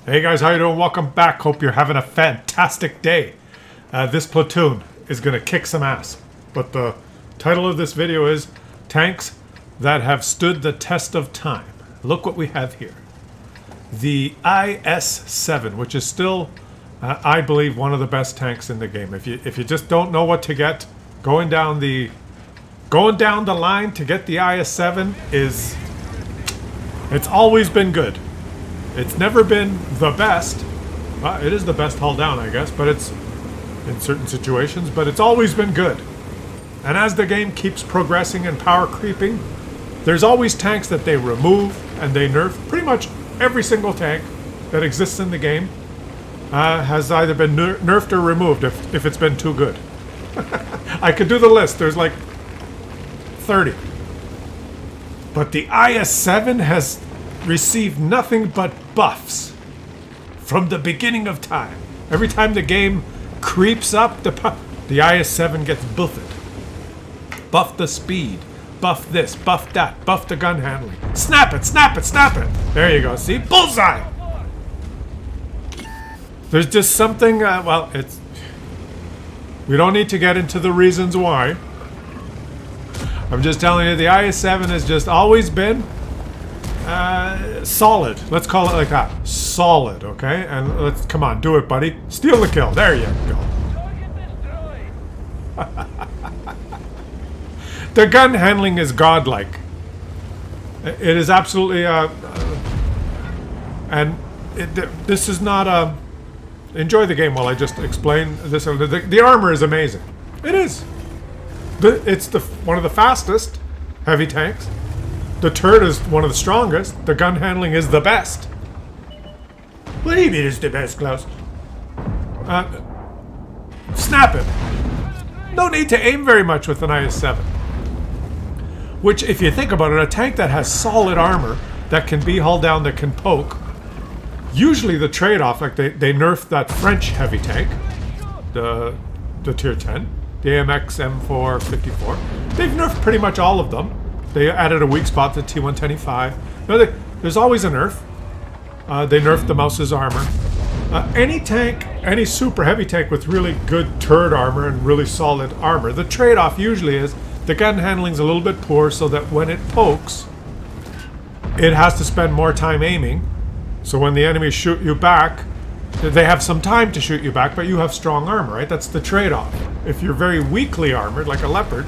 Hey guys, how you doing? Welcome back. Hope you're having a fantastic day. This platoon is going to kick some ass. But the title of this video is Tanks That Have Stood the Test of Time. Look what we have here. The IS-7, which is still, I believe, one of the best tanks in the game. If you just don't know what to get, going down the line to get the IS-7 it's always been good. It's never been the best. Well, it is the best hull down, I guess, but it's in certain situations, but it's always been good. And as the game keeps progressing and power creeping, there's always tanks that they remove and they nerf. Pretty much every single tank that exists in the game has either been nerfed or removed if it's been too good. I could do the list. There's like 30. But the IS-7 has received nothing but buffs from the beginning of time. Every time the game creeps up, the IS-7 gets buffed. Buff the speed, buff this, buff that, buff the gun handling. Snap it, snap it, snap it. There you go, see? Bullseye! There's just something, we don't need to get into the reasons why. I'm just telling you, the IS-7 has just always been solid. Let's call it like that. Solid, okay? And let's, come on, do it, buddy. Steal the kill. There you go. The gun handling is godlike. It is absolutely, this is not a... Enjoy the game while I just explain this. The armor is amazing. It is. It's one of the fastest heavy tanks. The turret is one of the strongest. The gun handling is the best. What do you mean it's the best, Claus? Snap it. No need to aim very much with an IS-7. Which, if you think about it, a tank that has solid armor, that can be hull down, that can poke, usually the trade-off, like they nerfed that French heavy tank, the tier 10, the AMX M454. They've nerfed pretty much all of them. They added a weak spot to T125. No, there's always a nerf. They nerfed the mouse's armor. Any tank, any super heavy tank with really good turret armor and really solid armor, the trade-off usually is the gun handling's a little bit poor, so that when it pokes, it has to spend more time aiming. So when the enemies shoot you back, they have some time to shoot you back, but you have strong armor, right? That's the trade-off. If you're very weakly armored, like a leopard,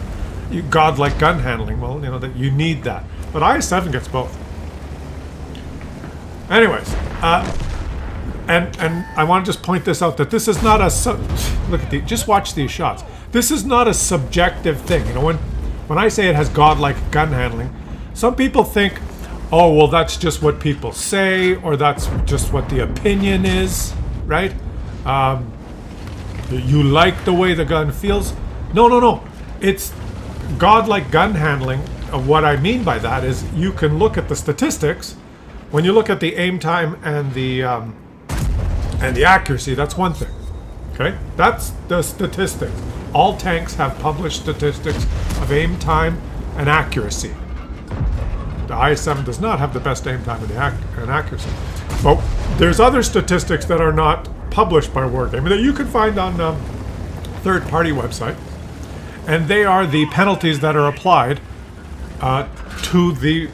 godlike gun handling, well, you know, that you need that. But IS-7 gets both. Anyways, and I want to just point this out, that this is not a look at just watch these shots. This is not a subjective thing. You know, when I say it has godlike gun handling, some people think, oh, well, that's just what people say, or that's just what the opinion is, right? You like the way the gun feels. No. It's godlike gun handling. What I mean by that is you can look at the statistics. When you look at the aim time and the accuracy, that's one thing. Okay, that's the statistics. All tanks have published statistics of aim time and accuracy. The IS-7 does not have the best aim time and accuracy. But there's other statistics that are not published by Wargaming that you can find on third-party websites. And they are the penalties that are applied to the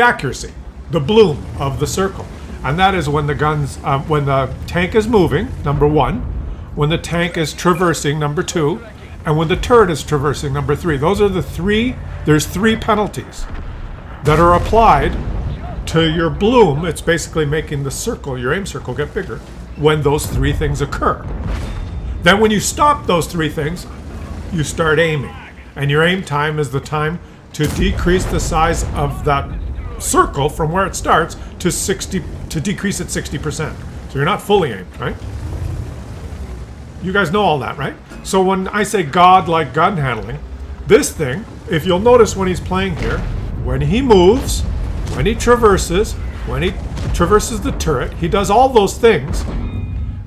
accuracy, the bloom of the circle. And that is when when the tank is moving, number one, when the tank is traversing, number two, and when the turret is traversing, number three. Those are the three, there's three penalties that are applied to your bloom. It's basically making the circle, your aim circle, get bigger when those three things occur. Then when you stop those three things, you start aiming. And your aim time is the time to decrease the size of that circle from where it starts to decrease it 60%. So you're not fully aimed, right? You guys know all that, right? So when I say godlike gun handling, this thing, if you'll notice when he's playing here, when he moves, when he traverses the turret, he does all those things.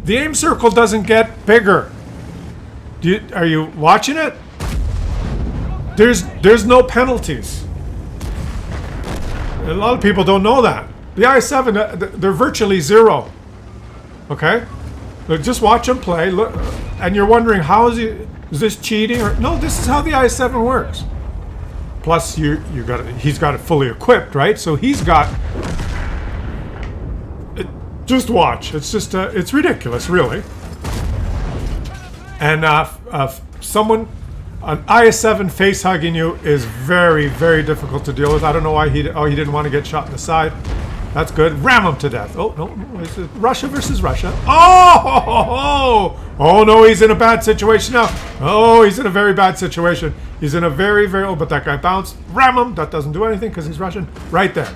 The aim circle doesn't get bigger. Are you watching it? There's no penalties. A lot of people don't know that. The I-7, they're virtually zero. Okay? Just watch him play. Look, and you're wondering, how is this cheating? Or no, this is how the I-7 works. Plus, he's got it fully equipped, right? So he's got... just watch. It's just, it's ridiculous, really. And an IS-7 face hugging you is very, very difficult to deal with. I don't know why he didn't want to get shot in the side. That's good. Ram him to death. Oh, no. It's Russia versus Russia. Oh, no, he's in a bad situation now. Oh, he's in a very bad situation. He's in a very, very... Oh, but that guy bounced. Ram him. That doesn't do anything because he's Russian. Right there.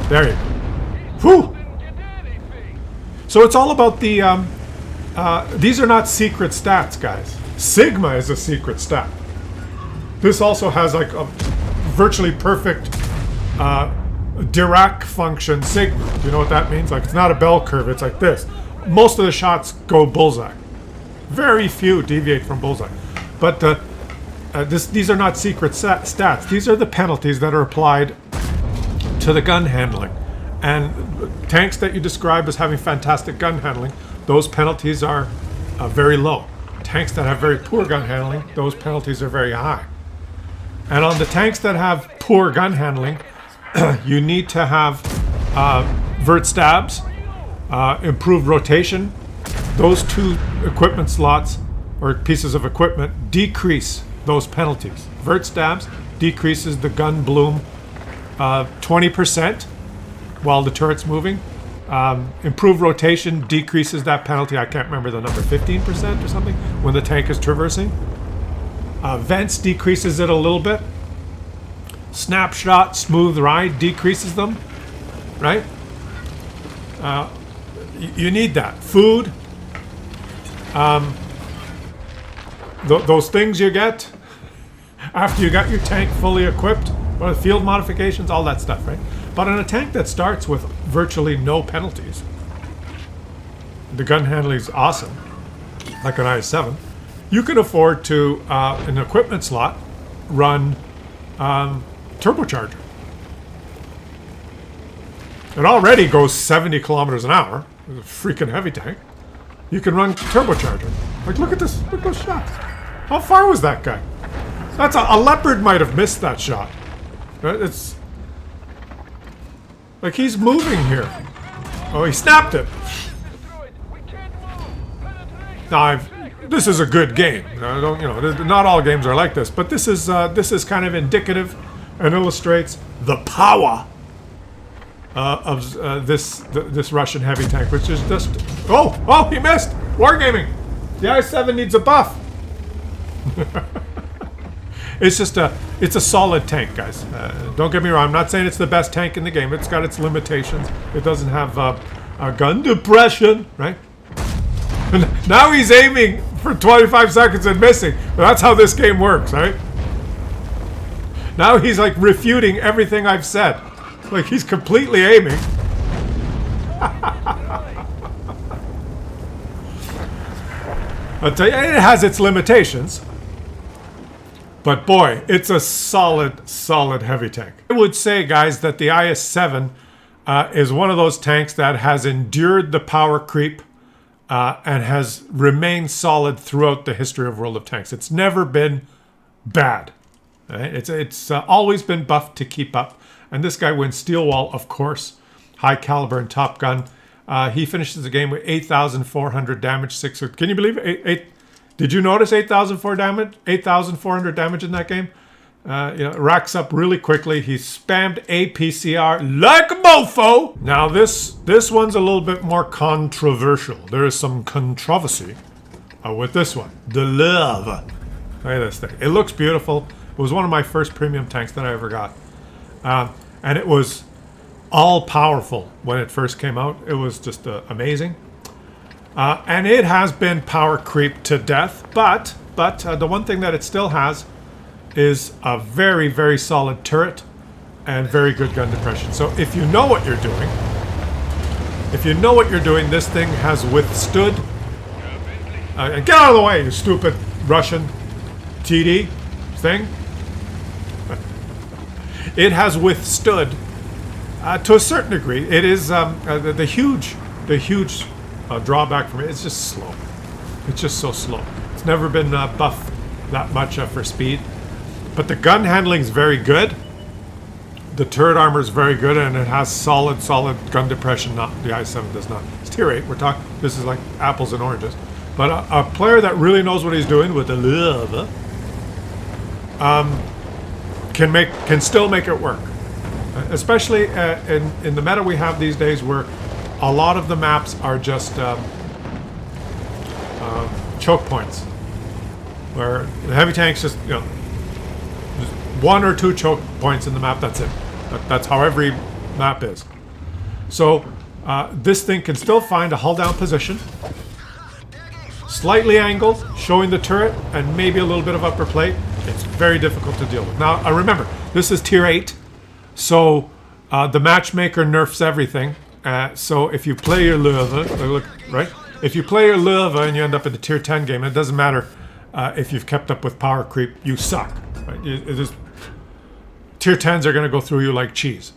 There you go. Whew. So it's all about the... these are not secret stats, guys. Sigma is a secret stat. This also has like a virtually perfect Dirac function sigma. Do you know what that means? Like, it's not a bell curve, it's like this. Most of the shots go bullseye. Very few deviate from bullseye. But these are not secret stats. These are the penalties that are applied to the gun handling. And tanks that you describe as having fantastic gun handling, those penalties are very low. Tanks that have very poor gun handling, those penalties are very high. And on the tanks that have poor gun handling, you need to have vert stabs, improved rotation. Those two equipment slots or pieces of equipment decrease those penalties. Vert stabs decreases the gun bloom 20% while the turret's moving. Improved rotation decreases that penalty. I can't remember the number, 15% or something, when the tank is traversing. Vents decreases it a little bit. Snapshot, smooth ride decreases them, right? You need that. Food. Those things you get after you got your tank fully equipped, or field modifications, all that stuff, right? But on a tank that starts with virtually no penalties, the gun handling is awesome, like an IS-7, you can afford to, in an equipment slot, run turbocharger. It already goes 70 kilometers an hour. It's a freaking heavy tank. You can run turbocharger. Like, look at this. Look at those shots. How far was that guy? That's a leopard might have missed that shot. It's like he's moving here. Oh, he snapped it. Now, this is a good game. Not all games are like this, but this is kind of indicative and illustrates the power of this Russian heavy tank, which is just... Oh, he missed! Wargaming! The I-7 needs a buff! It's a solid tank, guys. Don't get me wrong, I'm not saying it's the best tank in the game. It's got its limitations. It doesn't have gun depression, right? Now he's aiming for 25 seconds and missing. That's how this game works, right? Now he's like refuting everything I've said. Like he's completely aiming. I'll tell you, it has its limitations. But boy, it's a solid, solid heavy tank. I would say, guys, that the IS-7 is one of those tanks that has endured the power creep and has remained solid throughout the history of World of Tanks. It's never been bad. Right? It's always been buffed to keep up. And this guy wins Steel Wall, of course. High caliber and Top Gun. He finishes the game with 8,400 damage. Can you believe it? Did you notice 8,400 damage in that game? It racks up really quickly. He spammed APCR like a mofo. Now this one's a little bit more controversial. There is some controversy with this one. The Lowe. Look at this thing. It looks beautiful. It was one of my first premium tanks that I ever got. And it was all powerful when it first came out. It was just amazing. And it has been power creep to death, but the one thing that it still has is a very, very solid turret and very good gun depression. So if you know what you're doing, this thing has withstood. And get out of the way, you stupid Russian TD thing. It has withstood To a certain degree, it is the huge drawback for me. It's just slow. It's just so slow. It's never been buffed that much for speed, but the gun handling is very good. The turret armor is very good, and it has solid gun depression. Not the i7 does not. It's tier 8. We're talking. This is like apples and oranges. But a player that really knows what he's doing with the Lowe, can still make it work. Especially in the meta we have these days, where a lot of the maps are just choke points, where the heavy tanks just one or two choke points in the map. That's it. That's how every map is. So this thing can still find a hull down position, slightly angled, showing the turret and maybe a little bit of upper plate. It's very difficult to deal with. Now remember, this is tier 8, so the matchmaker nerfs everything. So if you play your Lowe, right? If you play your Lowe and you end up in the tier 10 game, it doesn't matter if you've kept up with power creep. You suck. Right? Tier 10s are going to go through you like cheese.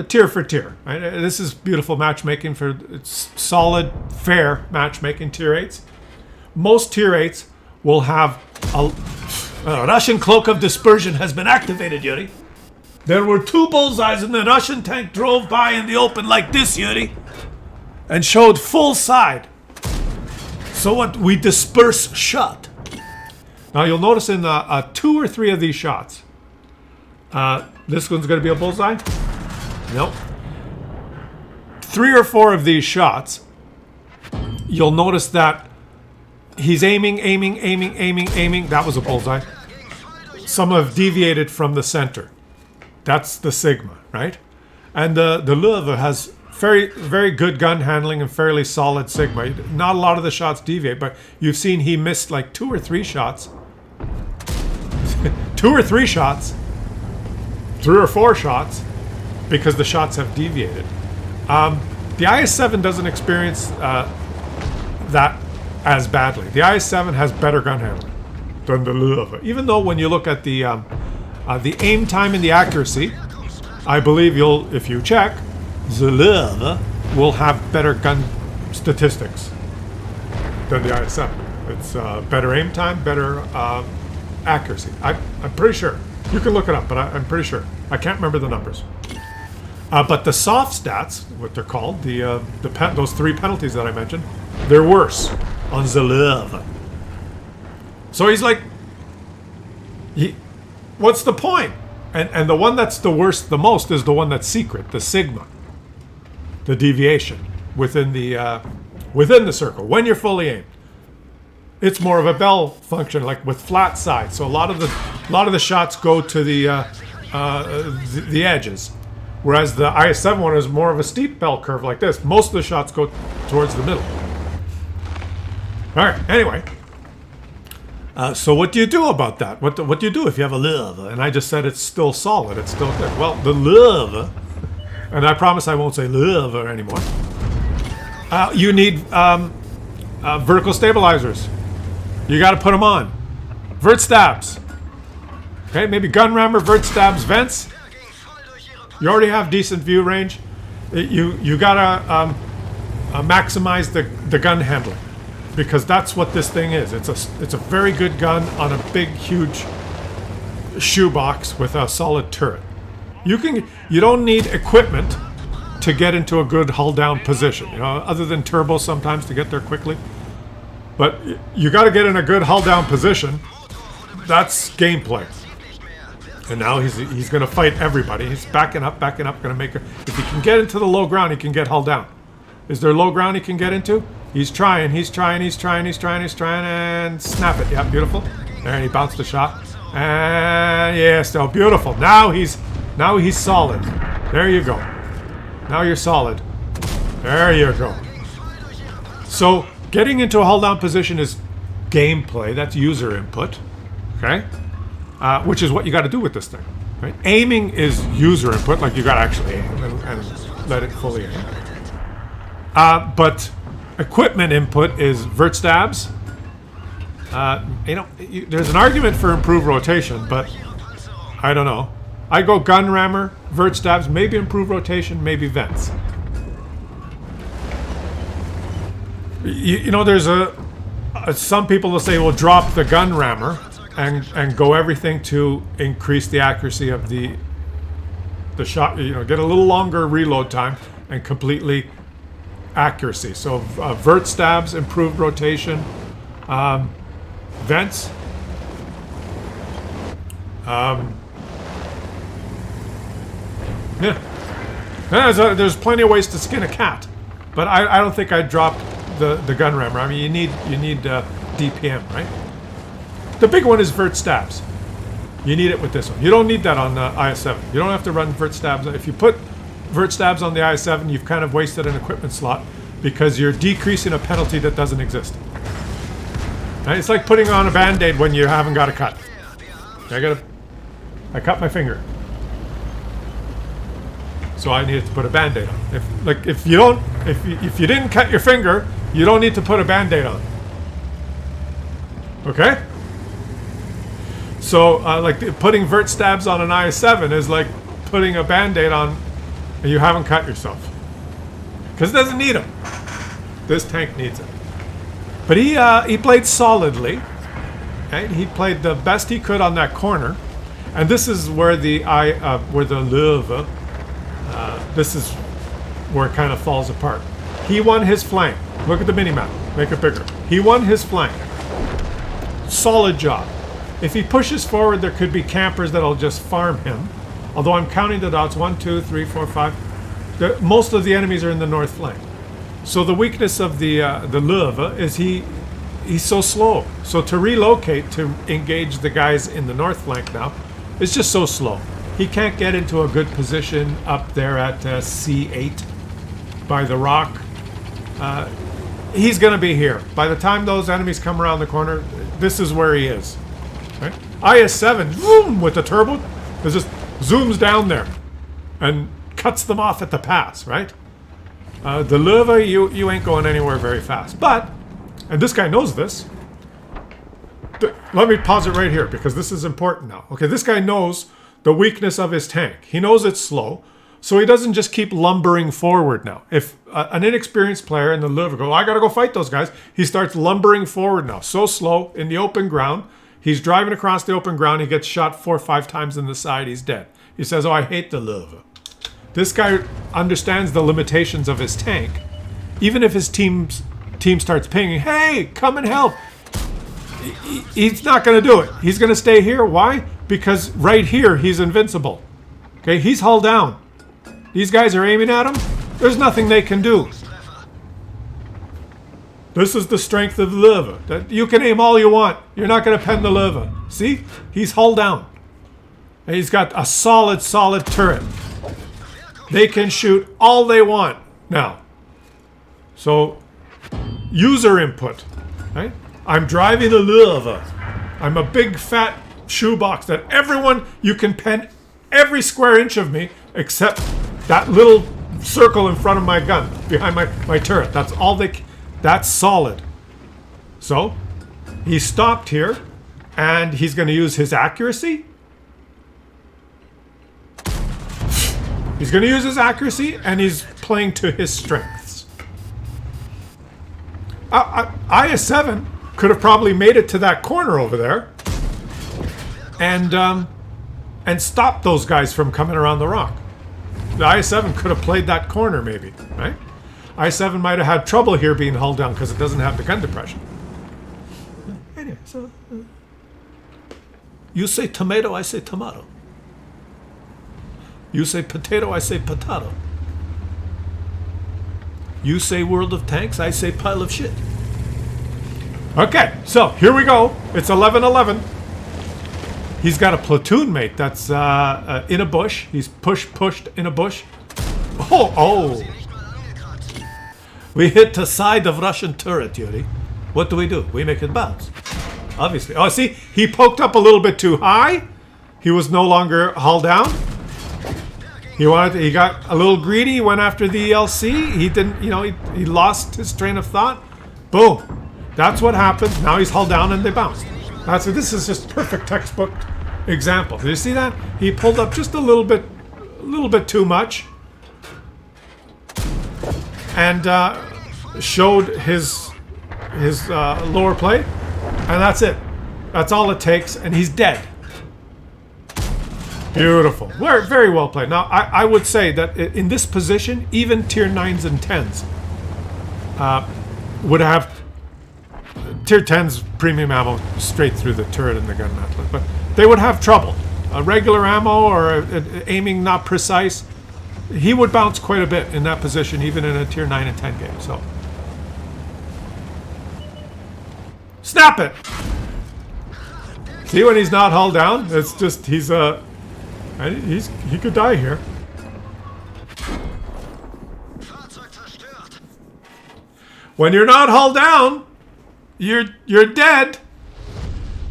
Tier for tier. Right? This is beautiful matchmaking for it's solid, fair matchmaking. Tier 8s. Most tier 8s will have a Russian cloak of dispersion has been activated, Yuri. There were 2 bullseyes and the Russian tank drove by in the open like this, Yuri, and showed full side. So what? We disperse shot. Now you'll notice in 2 or 3 of these shots, this one's going to be a bullseye. Nope. 3 or 4 of these shots, you'll notice that he's aiming. That was a bullseye. Some have deviated from the center. That's the Sigma, right? And the Lowe has very good gun handling and fairly solid Sigma. Not a lot of the shots deviate, but you've seen he missed like 2 or 3 shots. 2 or 3 shots. 3 or 4 shots, because the shots have deviated. The IS-7 doesn't experience that as badly. The IS-7 has better gun handling than the Lowe. Even though when you look at the aim time and the accuracy, I believe if you check, the Lowe will have better gun statistics than the IS-7. It's better aim time, better accuracy. I'm pretty sure. You can look it up, but I'm pretty sure. I can't remember the numbers. But the soft stats, what they're called, those 3 penalties that I mentioned, they're worse on the Lowe. So he's like, what's the point? And the one that's the worst, the most, is the one that's secret, the Sigma, the deviation within the circle when you're fully aimed. It's more of a bell function, like with flat sides. So a lot of the shots go to the edges, whereas the IS-7 one is more of a steep bell curve like this. Most of the shots go towards the middle. All right. Anyway, so what do you do about that? What do you do if you have a Lowe? And I just said it's still solid. It's still good. Well, the Lowe, and I promise I won't say Lowe anymore. You need vertical stabilizers. You got to put them on. Vert stabs. Okay, maybe gun rammer, vert stabs, vents. You already have decent view range. You gotta maximize the gun handling, because that's what this thing is. It's a very good gun on a big, huge shoebox with a solid turret. You don't need equipment to get into a good hull down position. Other than turbo sometimes to get there quickly. But you got to get in a good hull down position. That's gameplay. And now he's going to fight everybody. He's backing up, going to make it. If he can get into the low ground, he can get hull down. Is there low ground he can get into? He's trying, and snap it. Yeah, beautiful. There, and he bounced the shot. And yeah, still beautiful. Now he's solid. There you go. Now you're solid. There you go. So getting into a hull down position is gameplay. That's user input. Okay? Which is what you got to do with this thing. Right? Aiming is user input, like you got to actually aim and let it fully aim. But equipment input is vert stabs. There's an argument for improved rotation, but I don't know. I go gun rammer, vert stabs, maybe improved rotation, maybe vents. You know, there's some people will say, well, drop the gun rammer and go everything to increase the accuracy of the shot. You know, get a little longer reload time and completely accuracy. So vert stabs, improved rotation, vents. Yeah, there's plenty of ways to skin a cat, but I don't think I'd drop the gun rammer. I mean, you need DPM, right? The big one is vert stabs. You need it with this one. You don't need that on the IS-7. You don't have to run vert stabs. If you put vert stabs on the IS-7, you've kind of wasted an equipment slot because you're decreasing a penalty that doesn't exist. Right? It's like putting on a band-aid when you haven't got a cut. I cut my finger, so I needed to put a band-aid on. If you didn't cut your finger, you don't need to put a band-aid on. Okay? So putting vert stabs on an IS-7 is like putting a band-aid on and you haven't cut yourself, because it doesn't need them. This tank needs it. But he played solidly. Right? He played the best he could on that corner, and this is where the Lowe, this is where it kind of falls apart. He won his flank. Look at the mini-map. Make it bigger. He won his flank. Solid job. If he pushes forward, there could be campers that'll just farm him. Although I'm counting the dots. 1, 2, 3, 4, 5. Most of the enemies are in the north flank. So the weakness of the Lowe is he's so slow. So to relocate to engage the guys in the north flank now is just so slow. He can't get into a good position up there at C8 by the rock. He's going to be here. By the time those enemies come around the corner, this is where he is. Right? IS-7, boom, with the turbo, it just zooms down there and cuts them off at the pass, right? The Lowe, you ain't going anywhere very fast. But, and this guy knows this. Let me pause it right here because this is important now. Okay, this guy knows the weakness of his tank. He knows it's slow, so he doesn't just keep lumbering forward now. If an inexperienced player in the Lowe goes, I gotta go fight those guys, he starts lumbering forward now. So slow in the open ground. He's driving across the open ground. He gets shot 4 or 5 times in the side. He's dead. He says, oh, I hate the Lowe. This guy understands the limitations of his tank. Even if his team starts pinging, hey, come and help. He's not going to do it. He's going to stay here. Why? Because right here, he's invincible. Okay, he's hull down. These guys are aiming at him. There's nothing they can do. This is the strength of the Lowe. That you can aim all you want. You're not going to pen the Lowe. See? He's hull down. And he's got a solid turret. They can shoot all they want now. So, user input. Right? I'm driving a Lowe. I'm a big fat shoebox that everyone, you can pen every square inch of me except that little circle in front of my gun, behind my turret. That's all that's solid. So, he stopped here, and he's going to use his accuracy. He's going to use his accuracy, and he's playing to his strengths. IS-7 could have probably made it to that corner over there, and stopped those guys from coming around the rock. The IS-7 could have played that corner, maybe, right? IS-7 might have had trouble here being hulled down because it doesn't have the gun depression. Anyway, so you say tomato, I say tomato. You say potato, I say potato. You say world of tanks, I say pile of shit. Okay, so here we go. It's 11-11. He's got a platoon mate that's in a bush. He's pushed in a bush. Oh! We hit the side of Russian turret, Yuri. What do? We make it bounce. Obviously. Oh, see? He poked up a little bit too high. He was no longer hull down. He got a little greedy. He went after the ELC. He didn't, he lost his train of thought. Boom. That's what happened. Now he's hull down and they bounced. This is just perfect textbook example. Did you see that? He pulled up just a little bit too much, and showed his lower plate, and that's it. That's all it takes, and he's dead. Beautiful. Very well played. Now, I would say that in this position, even tier 9s and 10s would have tier 10s premium ammo straight through the turret and the gun mantlet, but they would have trouble. Regular ammo or aiming not precise, he would bounce quite a bit in that position, even in a tier 9 and 10 game. So, snap it! See when he's not hull down? It's just he could die here. When you're not hull down, you're dead.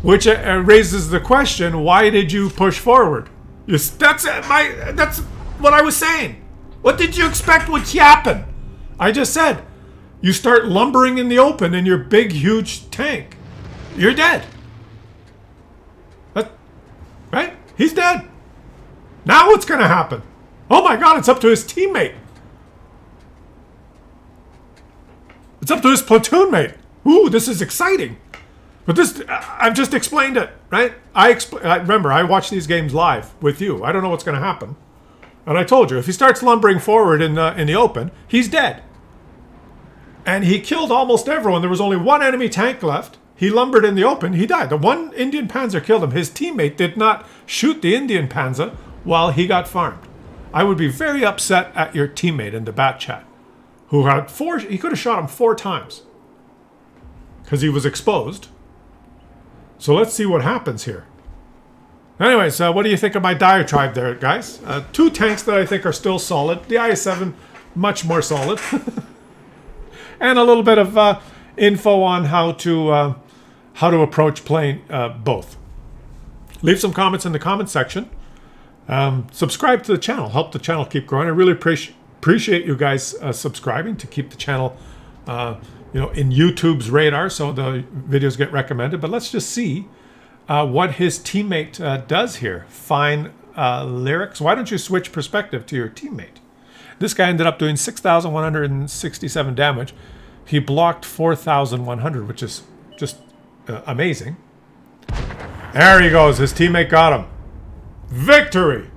Which raises the question: why did you push forward? That's what I was saying. What did you expect would happen? I just said, you start lumbering in the open in your big, huge tank. You're dead. Right? He's dead. Now what's going to happen? Oh my God, it's up to his teammate. It's up to his platoon mate. Ooh, this is exciting. But this, I've just explained it, right? Remember, I watch these games live with you. I don't know what's going to happen. And I told you, if he starts lumbering forward in the open, he's dead. And he killed almost everyone. There was only one enemy tank left. He lumbered in the open. He died. The one Indian Panzer killed him. His teammate did not shoot the Indian Panzer while he got farmed. I would be very upset at your teammate in the bat chat, who had he could have shot him 4 times because he was exposed. So let's see what happens here. Anyways, what do you think of my diatribe there, guys? 2 tanks that I think are still solid. The IS-7, much more solid. And a little bit of info on how to approach playing both. Leave some comments in the comment section. Subscribe to the channel. Help the channel keep growing. I really appreciate you guys subscribing to keep the channel in YouTube's radar so the videos get recommended. But let's just see what his teammate does here. Fine lyrics. Why don't you switch perspective to your teammate? This guy ended up doing 6,167 damage. He blocked 4,100, which is just amazing. There he goes. His teammate got him. Victory!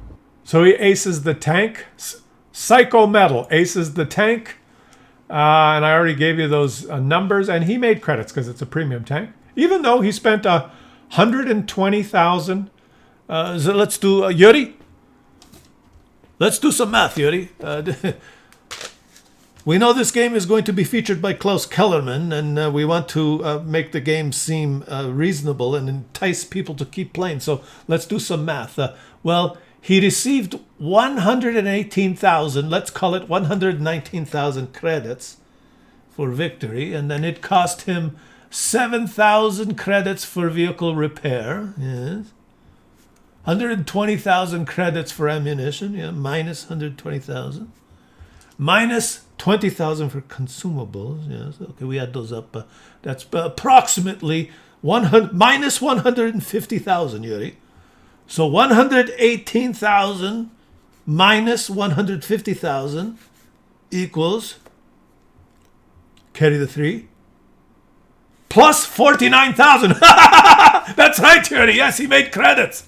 So he aces the tank. Psycho Metal aces the tank. And I already gave you those numbers. And he made credits because it's a premium tank. Even though he spent 120,000. So let's do Yuri. Let's do some math, Yuri. We know this game is going to be featured by Klaus Kellerman, and we want to make the game seem reasonable and entice people to keep playing. So let's do some math. Well, he received 118,000, let's call it 119,000 credits for victory, and then it cost him 7,000 credits for vehicle repair. Yes. 120,000 credits for ammunition, yeah, minus 120,000. Minus 20,000 for consumables, yes. Okay, we add those up. That's approximately minus 150,000, Yuri. So 118,000 minus 150,000 equals, carry the 3, plus 49,000. That's right, Yuri. Yes, he made credits.